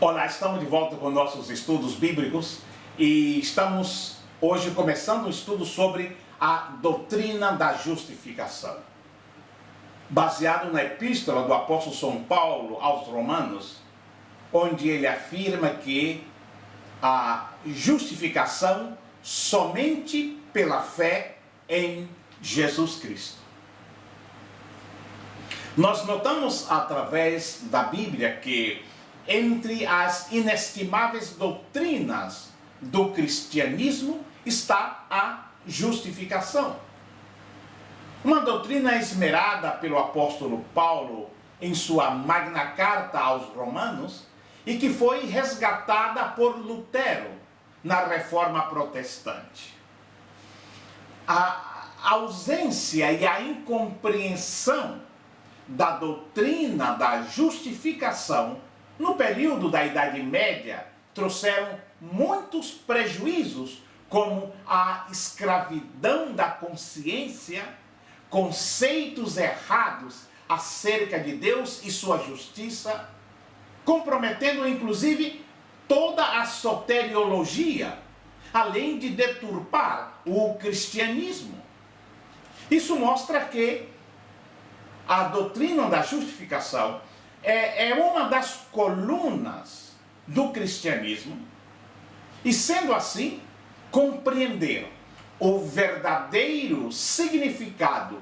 Olá, estamos de volta com nossos estudos bíblicos e estamos hoje começando um estudo sobre a doutrina da justificação. Baseado na epístola do apóstolo São Paulo aos Romanos, onde ele afirma que a justificação somente pela fé em Jesus Cristo. Nós notamos através da Bíblia que entre as inestimáveis doutrinas do cristianismo está a justificação. Uma doutrina esmerada pelo apóstolo Paulo em sua magna carta aos Romanos e que foi resgatada por Lutero na Reforma Protestante. A ausência e a incompreensão da doutrina da justificação no período da Idade Média trouxeram muitos prejuízos, como a escravidão da consciência, conceitos errados acerca de Deus e sua justiça, comprometendo inclusive toda a soteriologia, além de deturpar o cristianismo. Isso mostra que a doutrina da justificação é uma das colunas do cristianismo, e sendo assim, compreender o verdadeiro significado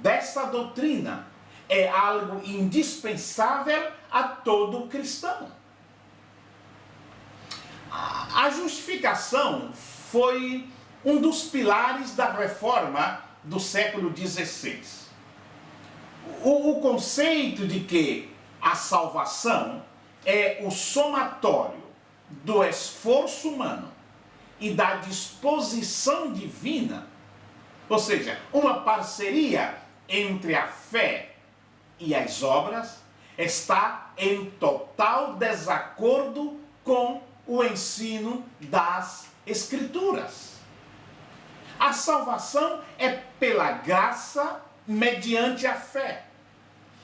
dessa doutrina é algo indispensável a todo cristão. A justificação foi um dos pilares da reforma do século XVI. O conceito de que a salvação é o somatório do esforço humano e da disposição divina, ou seja, uma parceria entre a fé e as obras, está em total desacordo com o ensino das Escrituras. A salvação é pela graça mediante a fé.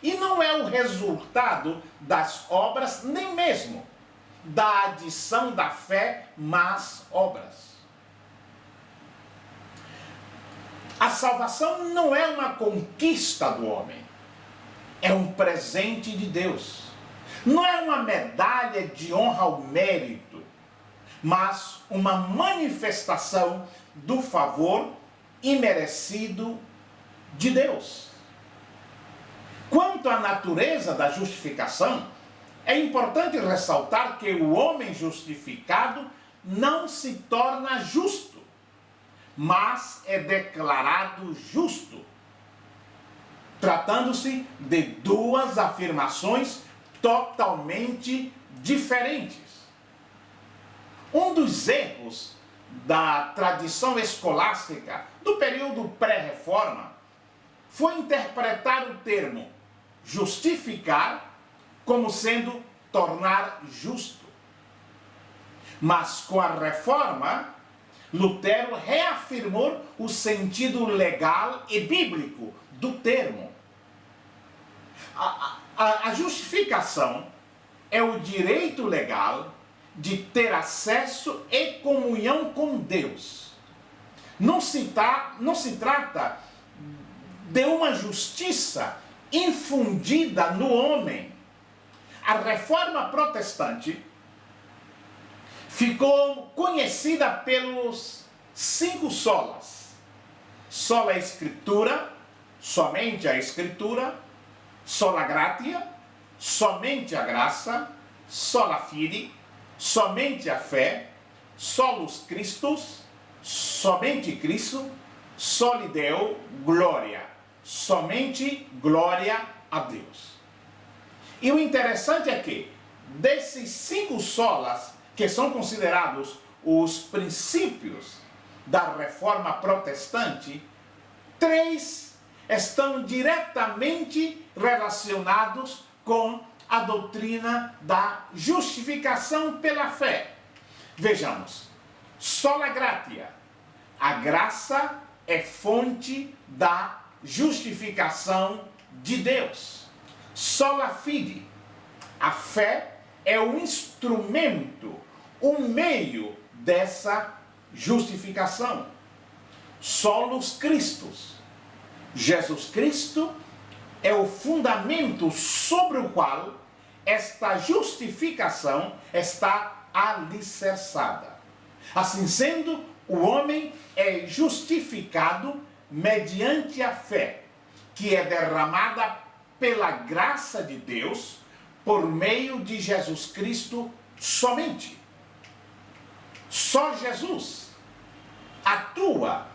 E não é o resultado das obras, nem mesmo da adição da fé más obras. A salvação não é uma conquista do homem, é um presente de Deus. Não é uma medalha de honra ao mérito, mas uma manifestação do favor imerecido de Deus. Quanto à natureza da justificação, é importante ressaltar que o homem justificado não se torna justo, mas é declarado justo, tratando-se de duas afirmações totalmente diferentes. Um dos erros da tradição escolástica do período pré-reforma foi interpretar o termo justificar como sendo tornar justo. Mas com a reforma, Lutero reafirmou o sentido legal e bíblico do termo. A justificação é o direito legal de ter acesso e comunhão com Deus. Não se trata de uma justiça infundida no homem. A reforma protestante ficou conhecida pelos 5 solas. Sola Escritura, somente a Escritura; sola gratia, somente a graça; sola fide, somente a fé; solus Christus, somente Cristo; soli Deo, glória, somente glória a Deus. E o interessante é que, desses 5 solas, que são considerados os princípios da reforma protestante, 3 estão diretamente relacionados com a doutrina da justificação pela fé. Vejamos: sola gratia, a graça é fonte da justificação de Deus. Sola fide, a fé é o instrumento, o meio dessa justificação. Solos Christus. Jesus Cristo é o fundamento sobre o qual esta justificação está alicerçada. Assim sendo, o homem é justificado mediante a fé, que é derramada pela graça de Deus por meio de Jesus Cristo somente. Só Jesus atua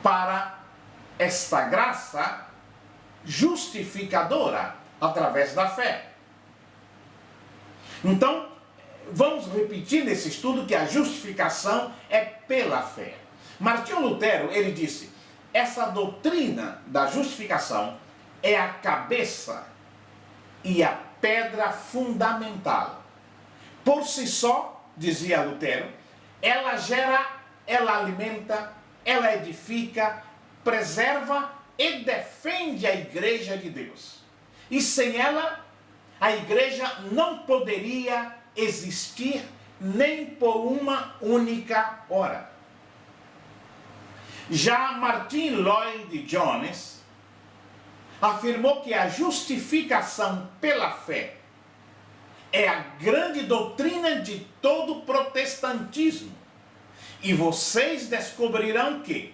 para esta graça justificadora através da fé. Então, vamos repetir nesse estudo que a justificação é pela fé. Martinho Lutero, ele disse, essa doutrina da justificação é a cabeça e a pedra fundamental. Por si só, dizia Lutero, ela gera, ela alimenta, ela edifica, preserva e defende a Igreja de Deus. E sem ela, a Igreja não poderia existir nem por uma única hora. Já Martin Lloyd Jones afirmou que a justificação pela fé é a grande doutrina de todo o protestantismo. E vocês descobrirão que,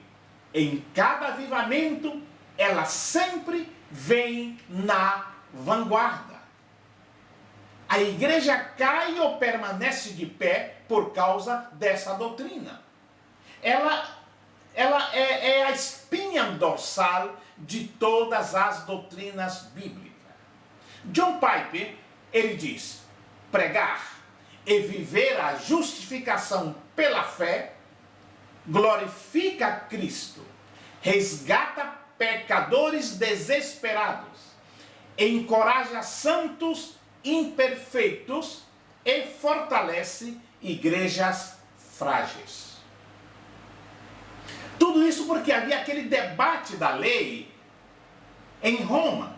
em cada avivamento, ela sempre vem na vanguarda. A igreja cai ou permanece de pé por causa dessa doutrina. Ela é a espinha dorsal de todas as doutrinas bíblicas. John Piper, ele diz, pregar e viver a justificação pela fé glorifica Cristo, resgata pecadores desesperados, encoraja santos imperfeitos e fortalece igrejas frágeis. Tudo isso porque havia aquele debate da lei em Roma.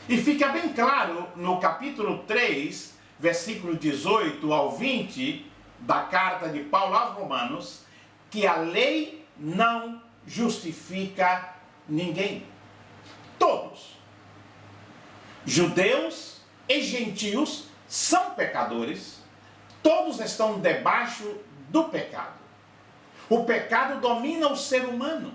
E fica bem claro no capítulo 3, versículo 18 ao 20 da carta de Paulo aos Romanos, que a lei não justifica ninguém. Todos, judeus e gentios, são pecadores, todos estão debaixo do pecado. O pecado domina o ser humano.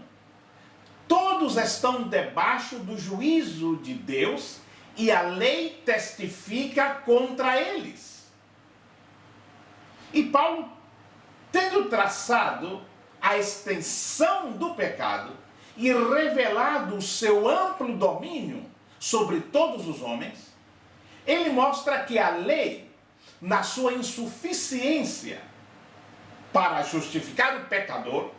Todos estão debaixo do juízo de Deus e a lei testifica contra eles. E Paulo, tendo traçado a extensão do pecado e revelado o seu amplo domínio sobre todos os homens, ele mostra que a lei, na sua insuficiência para justificar o pecador,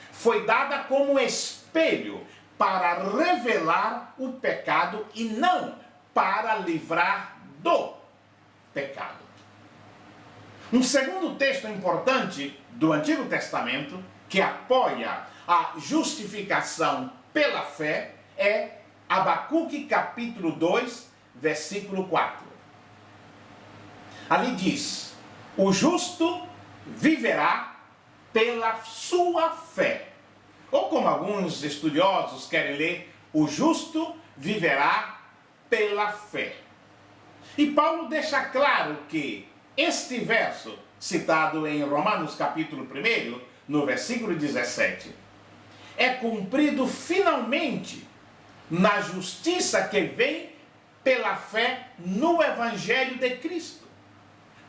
foi dada como espelho para revelar o pecado e não para livrar do pecado. Um segundo texto importante do Antigo Testamento que apoia a justificação pela fé é Abacuque capítulo 2, versículo 4. Ali diz, o justo viverá pela sua fé. Ou como alguns estudiosos querem ler, o justo viverá pela fé. E Paulo deixa claro que este verso, citado em Romanos capítulo 1, no versículo 17, é cumprido finalmente na justiça que vem pela fé no Evangelho de Cristo,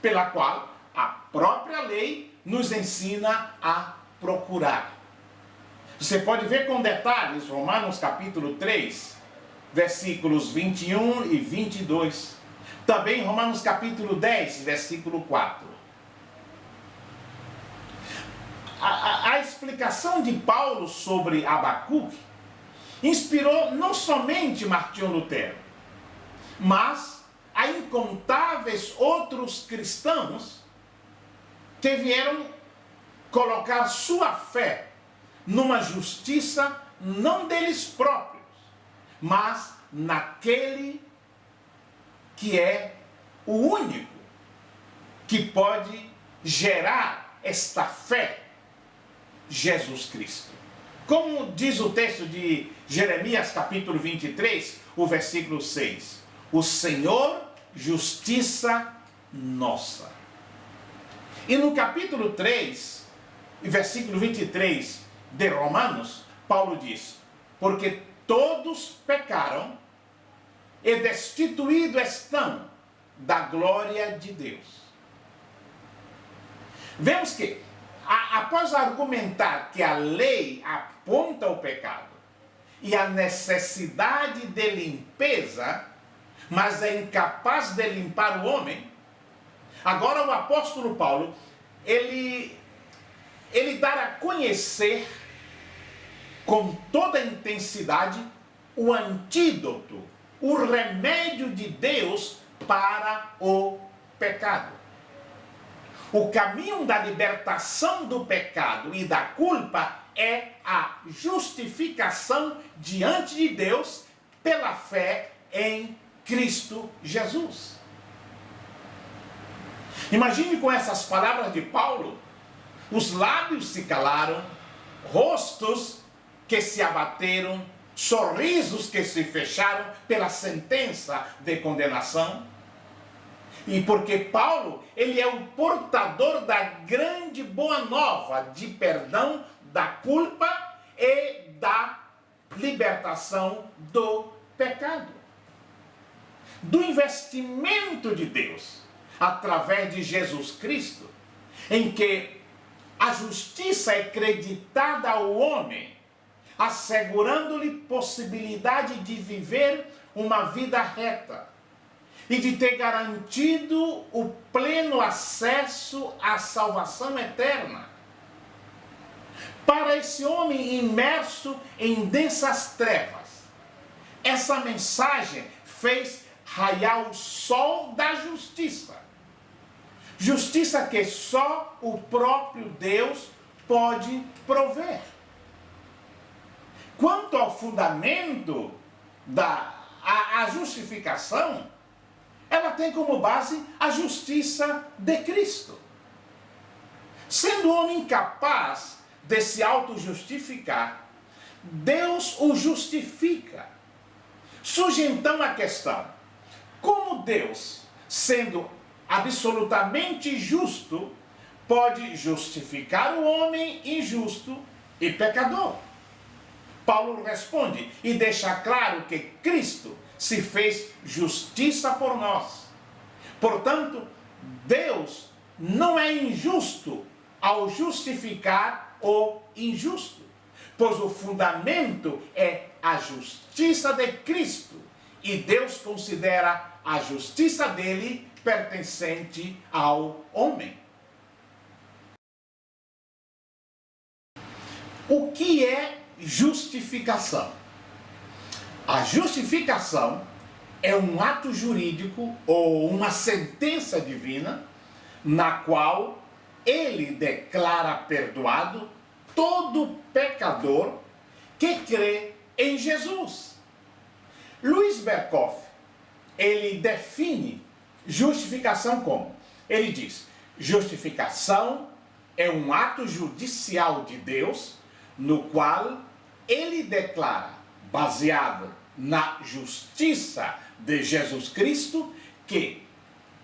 pela qual a própria lei nos ensina a procurar. Você pode ver com detalhes Romanos capítulo 3, versículos 21 e 22. Também Romanos capítulo 10, versículo 4. A explicação de Paulo sobre Abacuque inspirou não somente Martinho Lutero, mas a incontáveis outros cristãos que vieram colocar sua fé numa justiça não deles próprios, mas naquele que é o único que pode gerar esta fé, Jesus Cristo. Como diz o texto de Jeremias capítulo 23, o versículo 6. O Senhor, justiça nossa. E no capítulo 3, versículo 23 de Romanos, Paulo diz: porque todos pecaram e destituídos estão da glória de Deus. Vemos que, após argumentar que a lei aponta o pecado e a necessidade de limpeza, mas é incapaz de limpar o homem, agora o apóstolo Paulo, ele dá a conhecer com toda a intensidade o antídoto, o remédio de Deus para o pecado. O caminho da libertação do pecado e da culpa é a justificação diante de Deus pela fé em Cristo Jesus. Imagine com essas palavras de Paulo, os lábios se calaram, rostos que se abateram, sorrisos que se fecharam pela sentença de condenação. E porque Paulo, ele é o portador da grande boa nova de perdão da culpa e da libertação do pecado. Do investimento de Deus, através de Jesus Cristo, em que a justiça é creditada ao homem, assegurando-lhe possibilidade de viver uma vida reta e de ter garantido o pleno acesso à salvação eterna. Para esse homem imerso em densas trevas, essa mensagem fez raiar o sol da justiça. Justiça que só o próprio Deus pode prover. Quanto ao fundamento a justificação, ela tem como base a justiça de Cristo. Sendo o homem incapaz de se auto-justificar, Deus o justifica. Surge então a questão: como Deus, sendo absolutamente justo, pode justificar o homem injusto e pecador? Paulo responde e deixa claro que Cristo se fez justiça por nós. Portanto, Deus não é injusto ao justificar o injusto, pois o fundamento é a justiça de Cristo, e Deus considera a justiça dele pertencente ao homem. O que é justificação? A justificação é um ato jurídico ou uma sentença divina na qual ele declara perdoado todo pecador que crê em Jesus. Luiz Berkhoff, ele define justificação como? Ele diz: justificação é um ato judicial de Deus no qual ele declara, baseado na justiça de Jesus Cristo, que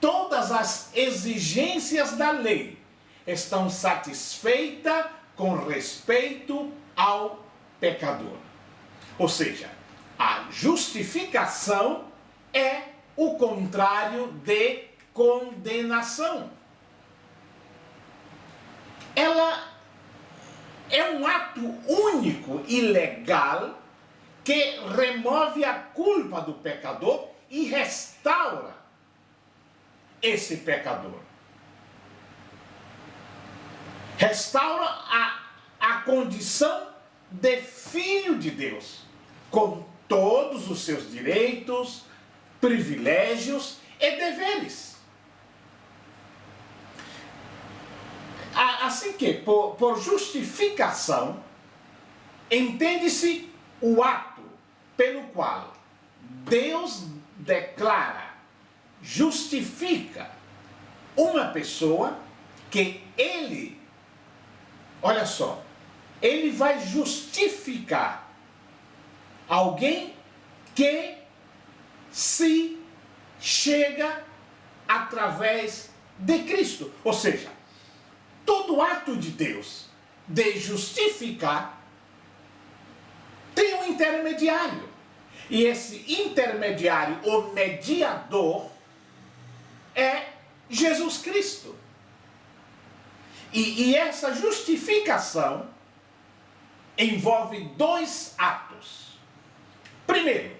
todas as exigências da lei estão satisfeitas com respeito ao pecador. Ou seja, a justificação é o contrário de condenação. Ela é um ato único e legal que remove a culpa do pecador e restaura esse pecador. Restaura a condição de filho de Deus, com todos os seus direitos, privilégios e deveres. Assim que, por justificação, entende-se o ato pelo qual Deus declara justifica uma pessoa que ele, olha só, ele vai justificar alguém que se chega através de Cristo. Ou seja, todo ato de Deus de justificar tem um intermediário. E esse intermediário, o mediador, é Jesus Cristo. E essa justificação envolve dois atos. Primeiro,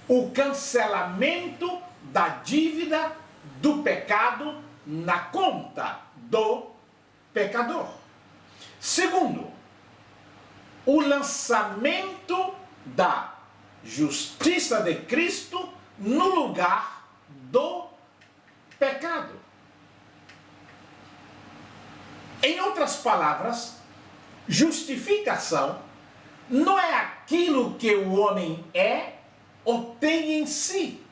o cancelamento da dívida do pecado na conta do pecador. Segundo, o lançamento da justiça de Cristo no lugar do pecado. Em outras palavras, justificação não é aquilo que o homem é ou tem em si,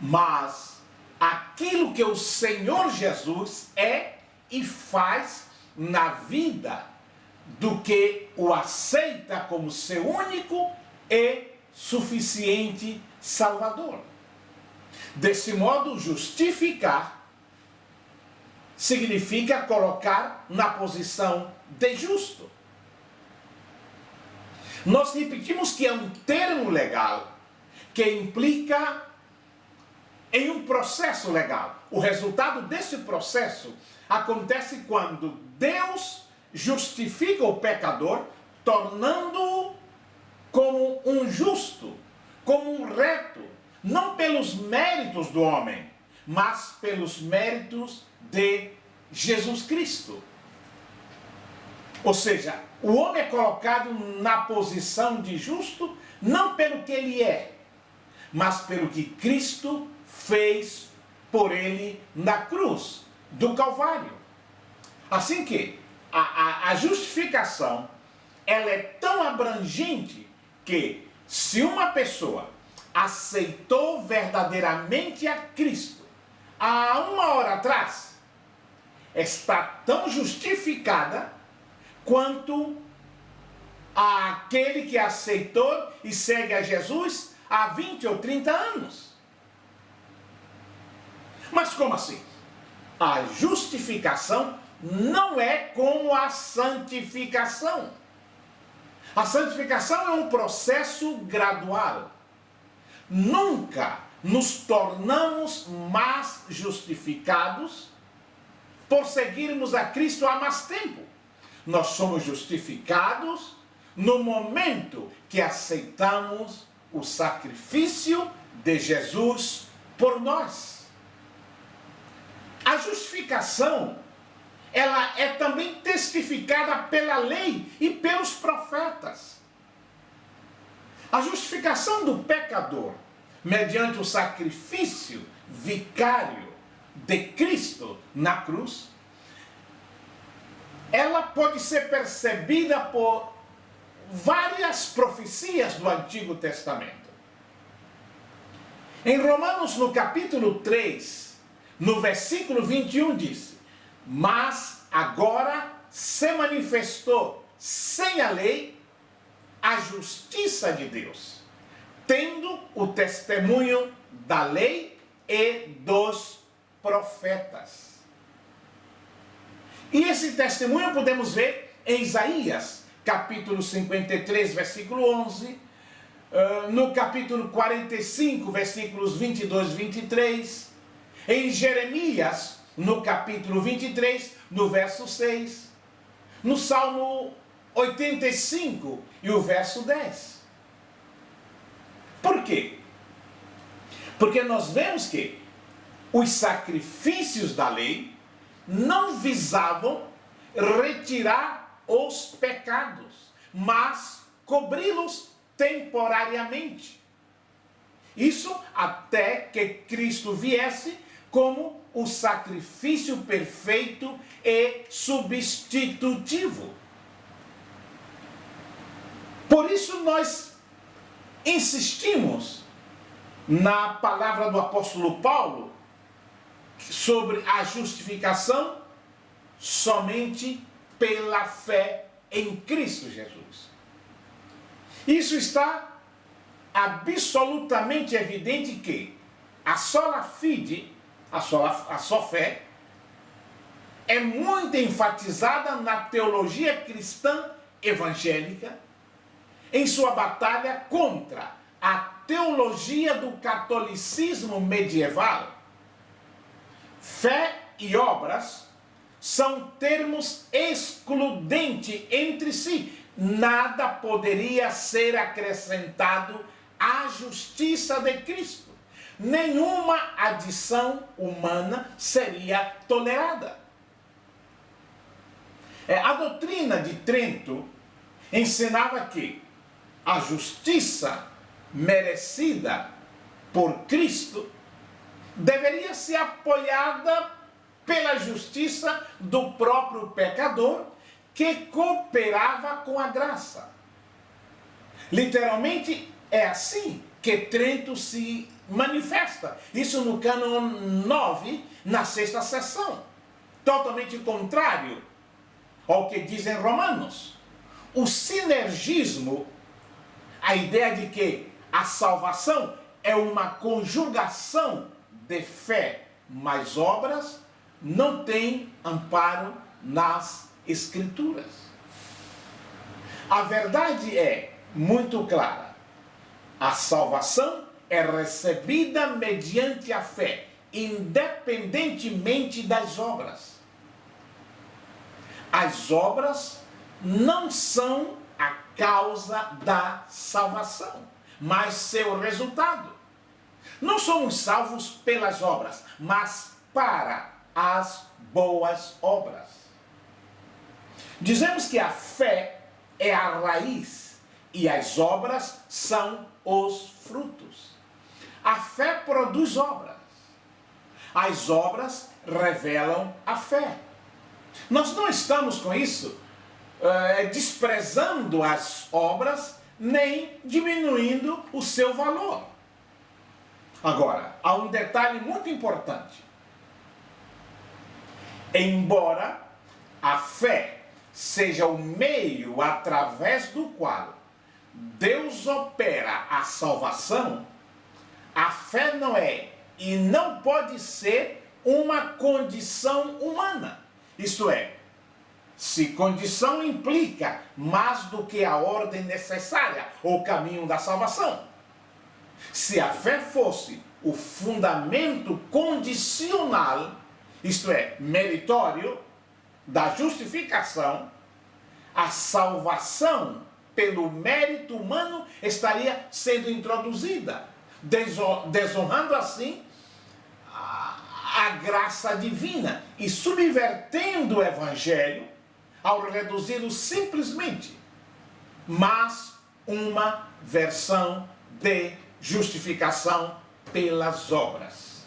mas aquilo que o Senhor Jesus é e faz na vida do que o aceita como seu único e suficiente Salvador. Desse modo, justificar significa colocar na posição de justo. Nós repetimos que é um termo legal que implica em um processo legal. O resultado desse processo acontece quando Deus justifica o pecador, tornando-o como um justo, como um reto, não pelos méritos do homem, mas pelos méritos de Jesus Cristo. Ou seja, o homem é colocado na posição de justo não pelo que ele é, mas pelo que Cristo fez por ele na cruz do Calvário. Assim que a justificação ela é tão abrangente que se uma pessoa aceitou verdadeiramente a Cristo há uma hora atrás, está tão justificada quanto aquele que aceitou e segue a Jesus há 20 ou 30 anos. Mas como assim? A justificação não é como a santificação. A santificação é um processo gradual. Nunca nos tornamos mais justificados por seguirmos a Cristo há mais tempo. Nós somos justificados no momento que aceitamos o sacrifício de Jesus por nós. A justificação, ela é também testificada pela lei e pelos profetas. A justificação do pecador, mediante o sacrifício vicário de Cristo na cruz, ela pode ser percebida por várias profecias do Antigo Testamento. Em Romanos, no capítulo 3, no versículo 21, diz: mas agora se manifestou sem a lei a justiça de Deus, tendo o testemunho da lei e dos profetas. E esse testemunho podemos ver em Isaías, capítulo 53, versículo 11, no capítulo 45, versículos 22 e 23, em Jeremias, no capítulo 23, no verso 6, no Salmo 85 e o verso 10. Por quê? Porque nós vemos que os sacrifícios da lei não visavam retirar os pecados, mas cobri-los temporariamente. Isso até que Cristo viesse como o sacrifício perfeito e substitutivo. Por isso nós insistimos na palavra do apóstolo Paulo sobre a justificação somente pela fé em Cristo Jesus. Isso está absolutamente evidente que a sola fide, a só fé, é muito enfatizada na teologia cristã evangélica em sua batalha contra a teologia do catolicismo medieval. Fé e obras são termos excludentes entre si. Nada poderia ser acrescentado à justiça de Cristo. Nenhuma adição humana seria tolerada. A doutrina de Trento ensinava que a justiça merecida por Cristo deveria ser apoiada pela justiça do próprio pecador que cooperava com a graça. Literalmente é assim que Trento se manifesta. Isso no cânon 9, na sexta seção. Totalmente contrário ao que dizem Romanos. O sinergismo, a ideia de que a salvação é uma conjugação de fé mais obras, não tem amparo nas Escrituras. A verdade é muito clara. A salvação é recebida mediante a fé, independentemente das obras. As obras não são a causa da salvação, mas seu resultado. Não somos salvos pelas obras, mas para as boas obras. Dizemos que a fé é a raiz e as obras são os frutos. A fé produz obras. As obras revelam a fé. Nós não estamos com isso desprezando as obras, nem diminuindo o seu valor. Agora, há um detalhe muito importante. Embora a fé seja o meio através do qual Deus opera a salvação, a fé não é e não pode ser uma condição humana. Isto é, se condição implica mais do que a ordem necessária ou caminho da salvação. Se a fé fosse o fundamento condicional, isto é, meritório, da justificação, a salvação pelo mérito humano estaria sendo introduzida, desonrando assim a graça divina e subvertendo o evangelho ao reduzi-lo simplesmente, mas uma versão de justificação pelas obras.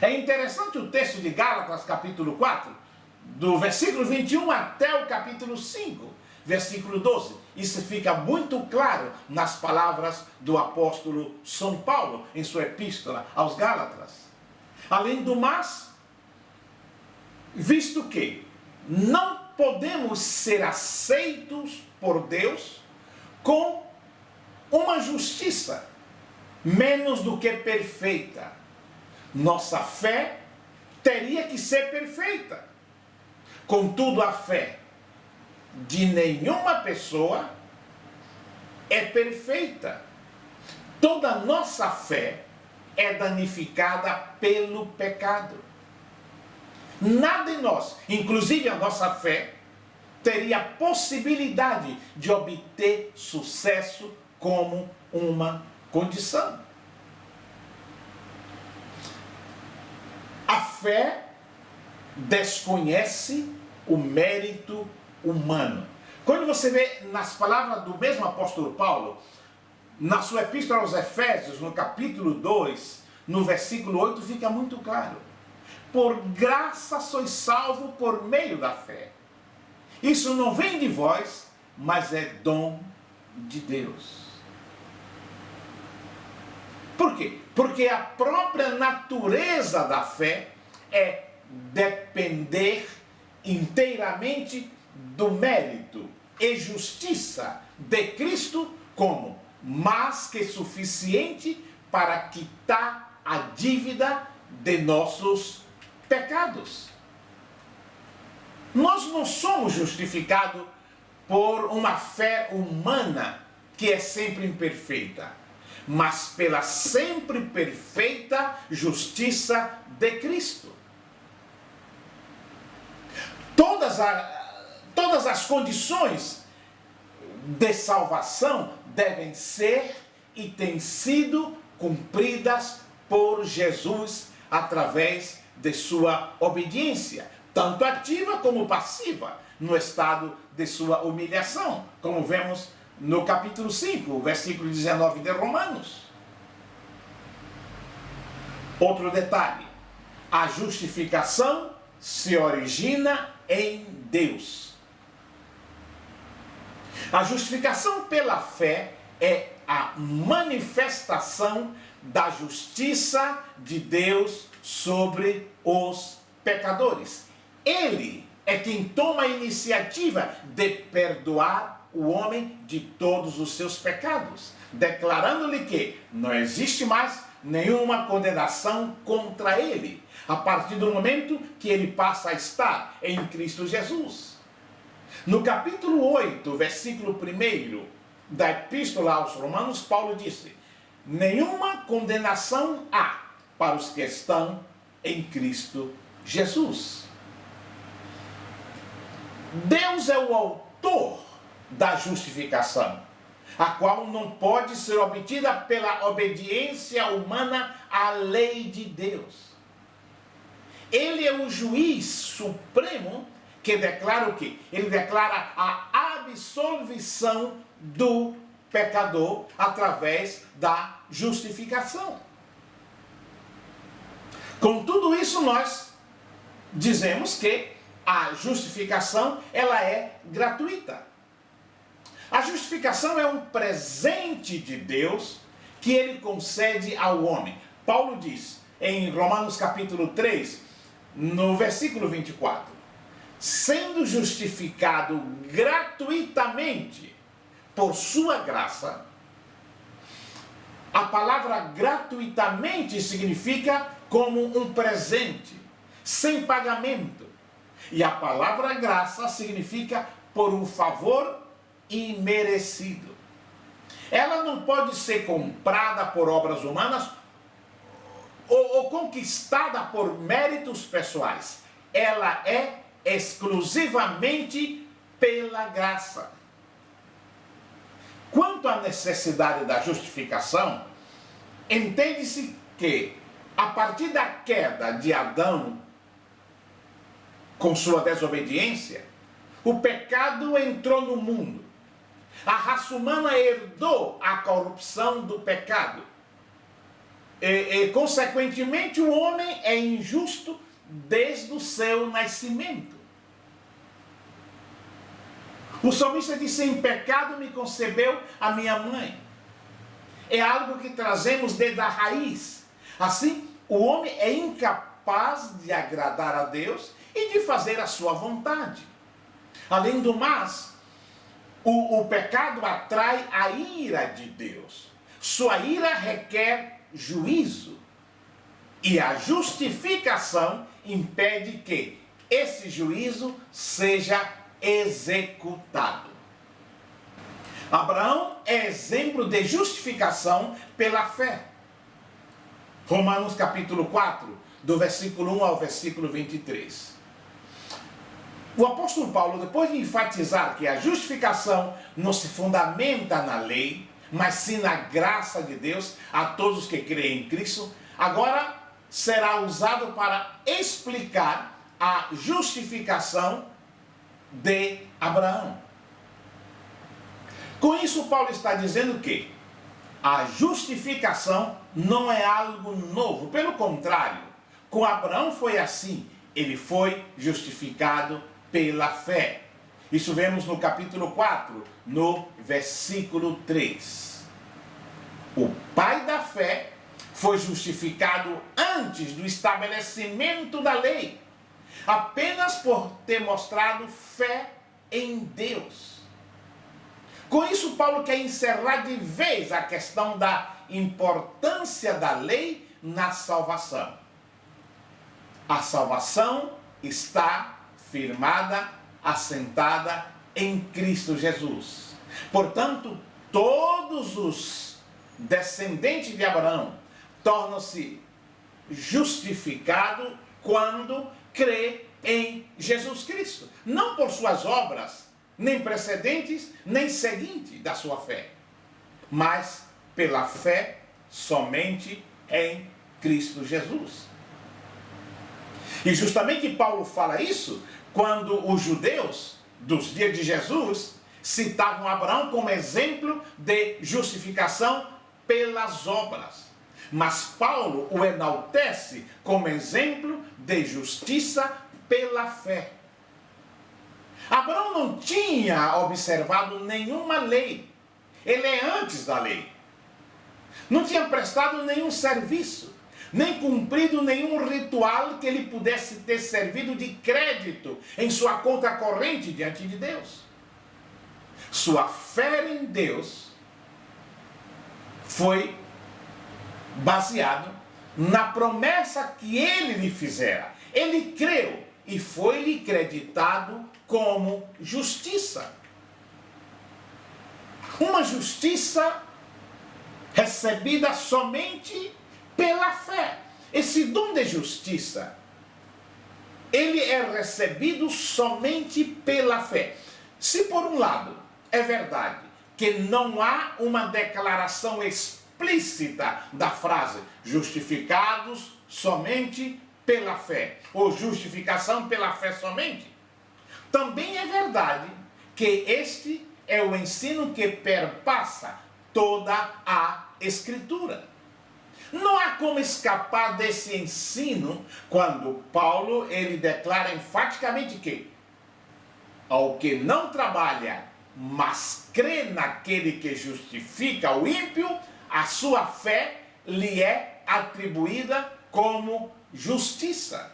É interessante o texto de Gálatas, capítulo 4, do versículo 21 até o capítulo 5, versículo 12. Isso fica muito claro nas palavras do apóstolo São Paulo, em sua epístola aos Gálatas. Além do mais, visto que não podemos ser aceitos por Deus com uma justiça menos do que perfeita, nossa fé teria que ser perfeita. Contudo, a fé de nenhuma pessoa é perfeita. Toda nossa fé é danificada pelo pecado. Nada em nós, inclusive a nossa fé, teria possibilidade de obter sucesso como uma condição. A fé desconhece o mérito humano. Quando você vê nas palavras do mesmo apóstolo Paulo, na sua epístola aos Efésios, no capítulo 2, no versículo 8, fica muito claro. Por graça sois salvos por meio da fé. Isso não vem de vós, mas é dom de Deus. Por quê? Porque a própria natureza da fé é depender inteiramente do mérito e justiça de Cristo como mais que suficiente para quitar a dívida de nossos pecados. Nós não somos justificados por uma fé humana que é sempre imperfeita, mas pela sempre perfeita justiça de Cristo. Todas as condições de salvação devem ser e têm sido cumpridas por Jesus através de sua obediência, tanto ativa como passiva, no estado de sua humilhação, como vemos no capítulo 5, versículo 19 de Romanos. Outro detalhe: a justificação se origina em Deus. A justificação pela fé é a manifestação da justiça de Deus sobre os pecadores. Ele é quem toma a iniciativa de perdoar o homem de todos os seus pecados, declarando-lhe que não existe mais nenhuma condenação contra ele, a partir do momento que ele passa a estar em Cristo Jesus. No capítulo 8, versículo 1 da Epístola aos Romanos, Paulo disse: nenhuma condenação há para os que estão em Cristo Jesus. Deus é o autor da justificação, a qual não pode ser obtida pela obediência humana à lei de Deus. Ele é o juiz supremo que declara o quê? Ele declara a absolvição do pecador através da justificação. Com tudo isso, nós dizemos que a justificação, ela é gratuita. A justificação é um presente de Deus que ele concede ao homem. Paulo diz em Romanos capítulo 3, no versículo 24: sendo justificado gratuitamente por sua graça. A palavra gratuitamente significa como um presente, sem pagamento. E a palavra graça significa por um favor imerecido. Ela não pode ser comprada por obras humanas ou conquistada por méritos pessoais. Ela é exclusivamente pela graça. Quanto à necessidade da justificação, entende-se que, a partir da queda de Adão, com sua desobediência, o pecado entrou no mundo. A raça humana herdou a corrupção do pecado. Consequentemente, o homem é injusto desde o seu nascimento. O salmista disse: em pecado me concebeu a minha mãe. É algo que trazemos desde a raiz. Assim, o homem é incapaz de agradar a Deus e de fazer a sua vontade. Além do mais, o pecado atrai a ira de Deus. Sua ira requer juízo. E a justificação impede que esse juízo seja executado. Abraão é exemplo de justificação pela fé. Romanos capítulo 4, do versículo 1 ao versículo 23. O apóstolo Paulo, depois de enfatizar que a justificação não se fundamenta na lei, mas sim na graça de Deus a todos que creem em Cristo, agora será usado para explicar a justificação de Abraão. Com isso, Paulo está dizendo que a justificação não é algo novo. Pelo contrário, com Abraão foi assim. Ele foi justificado pela fé. Isso vemos no capítulo 4, no versículo 3. O pai da fé foi justificado antes do estabelecimento da lei, apenas por ter mostrado fé em Deus. Com isso, Paulo quer encerrar de vez a questão da importância da lei na salvação. A salvação está firmada, assentada em Cristo Jesus. Portanto, todos os descendentes de Abraão tornam-se justificados quando crê em Jesus Cristo. Não por suas obras, nem precedentes, nem seguintes da sua fé, mas pela fé somente em Cristo Jesus. E justamente Paulo fala isso quando os judeus dos dias de Jesus citavam Abraão como exemplo de justificação pelas obras. Mas Paulo o enaltece como exemplo de justiça pela fé. Abraão não tinha observado nenhuma lei. Ele é antes da lei. Não tinha prestado nenhum serviço, nem cumprido nenhum ritual que ele pudesse ter servido de crédito em sua conta corrente diante de Deus. Sua fé em Deus foi baseado na promessa que ele lhe fizera. Ele creu e foi-lhe creditado como justiça. Uma justiça recebida somente pela fé. Esse dom de justiça, ele é recebido somente pela fé. Se por um lado é verdade que não há uma declaração explícita da frase justificados somente pela fé, ou justificação pela fé somente, também é verdade que este é o ensino que perpassa toda a Escritura. Não há como escapar desse ensino quando Paulo ele declara enfaticamente que ao que não trabalha, mas crê naquele que justifica o ímpio, a sua fé lhe é atribuída como justiça.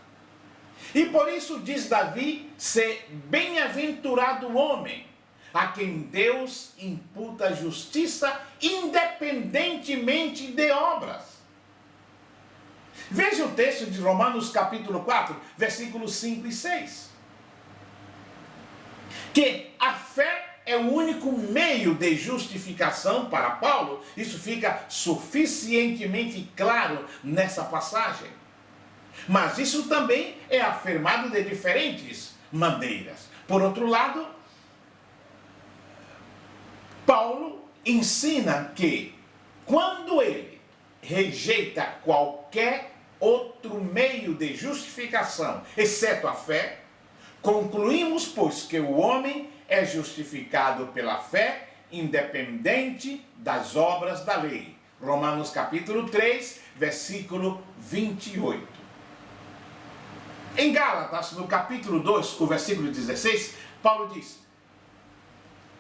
E por isso diz Davi ser bem-aventurado o homem a quem Deus imputa justiça independentemente de obras. Veja o texto de Romanos capítulo 4, versículos 5 e 6. Que a fé é o único meio de justificação para Paulo. Isso fica suficientemente claro nessa passagem. Mas isso também é afirmado de diferentes maneiras. Por outro lado, Paulo ensina que quando ele rejeita qualquer outro meio de justificação, exceto a fé, concluímos, pois, que o homem é justificado pela fé, independente das obras da lei. Romanos capítulo 3, versículo 28. Em Gálatas, no capítulo 2, o versículo 16, Paulo diz: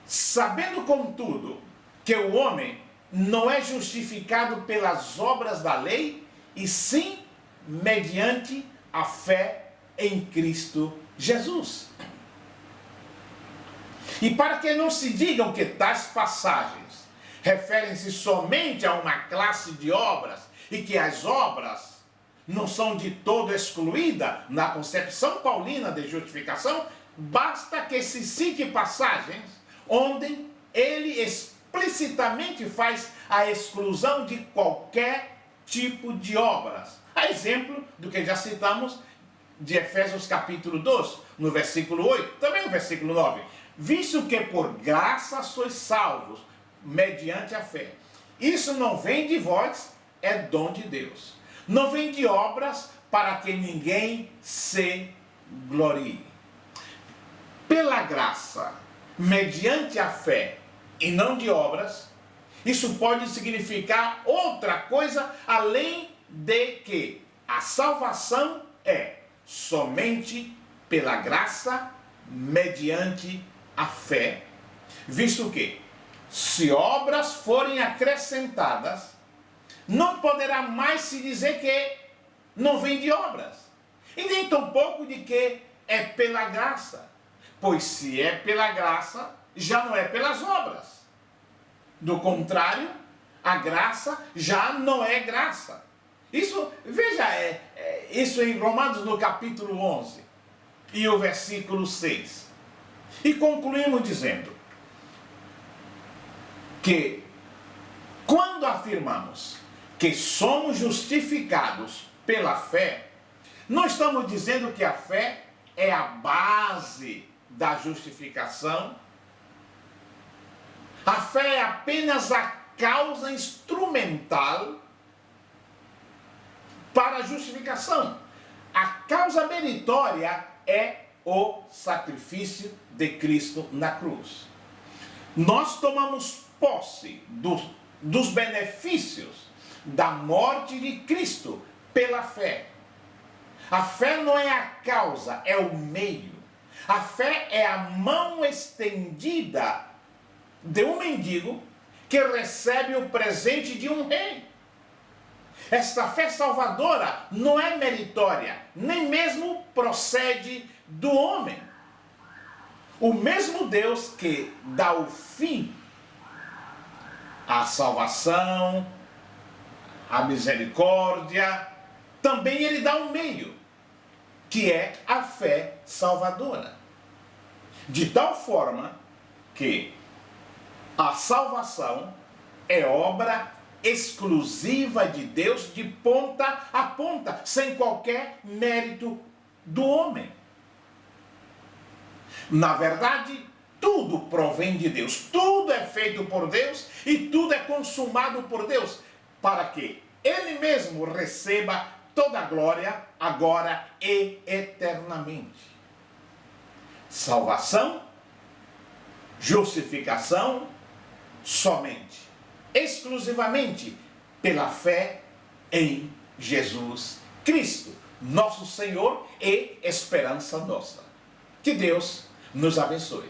sabendo, contudo, que o homem não é justificado pelas obras da lei, e sim mediante a fé em Cristo Jesus. E para que não se digam que tais passagens referem-se somente a uma classe de obras, e que as obras não são de todo excluídas na concepção paulina de justificação, basta que se cite passagens onde ele explicitamente faz a exclusão de qualquer tipo de obras. A exemplo do que já citamos de Efésios capítulo 2, no versículo 8, também no versículo 9. Visto que por graça sois salvos, mediante a fé. Isso não vem de vós, é dom de Deus. Não vem de obras para que ninguém se glorie. Pela graça, mediante a fé e não de obras, isso pode significar outra coisa além de que a salvação é somente pela graça, mediante a fé, visto que, se obras forem acrescentadas, não poderá mais se dizer que não vem de obras, e nem tampouco de que é pela graça, pois se é pela graça, já não é pelas obras. Do contrário, a graça já não é graça. Isso, veja, isso em Romanos no capítulo 11 e o versículo 6. E concluímos dizendo que quando afirmamos que somos justificados pela fé, não estamos dizendo que a fé é a base da justificação. A fé é apenas a causa instrumental para a justificação. A causa meritória é o sacrifício de Cristo na cruz. Nós tomamos posse dos benefícios da morte de Cristo pela fé. A fé não é a causa, é o meio. A fé é a mão estendida de um mendigo que recebe o presente de um rei. Esta fé salvadora não é meritória, nem mesmo procede do homem. O mesmo Deus que dá o fim à salvação, à misericórdia, também ele dá um meio, que é a fé salvadora. De tal forma que a salvação é obra exclusiva de Deus de ponta a ponta, sem qualquer mérito do homem. Na verdade, tudo provém de Deus, tudo é feito por Deus e tudo é consumado por Deus, para que Ele mesmo receba toda a glória, agora e eternamente. Salvação, justificação, somente, exclusivamente pela fé em Jesus Cristo, nosso Senhor e esperança nossa. Que Deus nos abençoe.